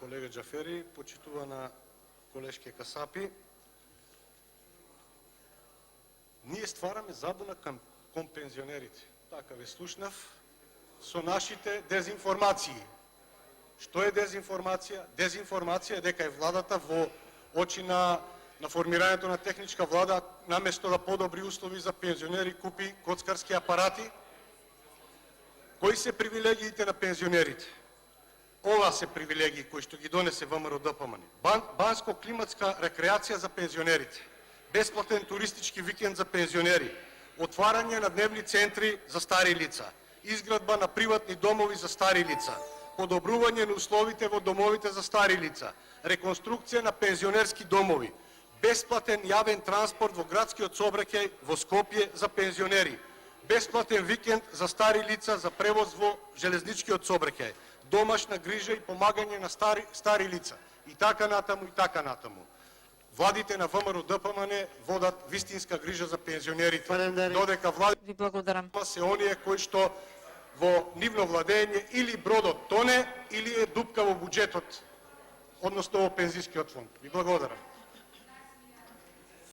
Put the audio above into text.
колега Джафери, почитувана колежке Касапи. Ние ствараме забуна кон пензионерите. Така ве слушнав со нашите дезинформации. Што е дезинформација? Дезинформација е дека е владата во очи на формирањето на техничка влада, наместо да подобри услови за пензионери, купи коцкарски апарати. Кои се привилегиите на пензионерите? Ова се привилегии кои што ги донесе ВМРО-ДПМН. Банско-климатска рекреација за пензионерите, бесплатен туристички викенд за пензионери, отварање на дневни центри за стари лица, изградба на приватни домови за стари лица, подобрување на условите во домовите за стари лица, реконструкција на пензионерски домови, бесплатен јавен транспорт во градскиот сообраќај во Скопје за пензионери, бесплатен викенд за стари лица за превоз во железничкиот сообраќај, домашна грижа и помагање на стари лица и така натаму и така натаму. Владите на ВМРО-ДПМН водат вистинска грижа за пензионерите, додека владите се оние кои што во нивно владење или бродот тоне, или е дупка во буџетот, односно во пензискиот фонд. Ви благодарам.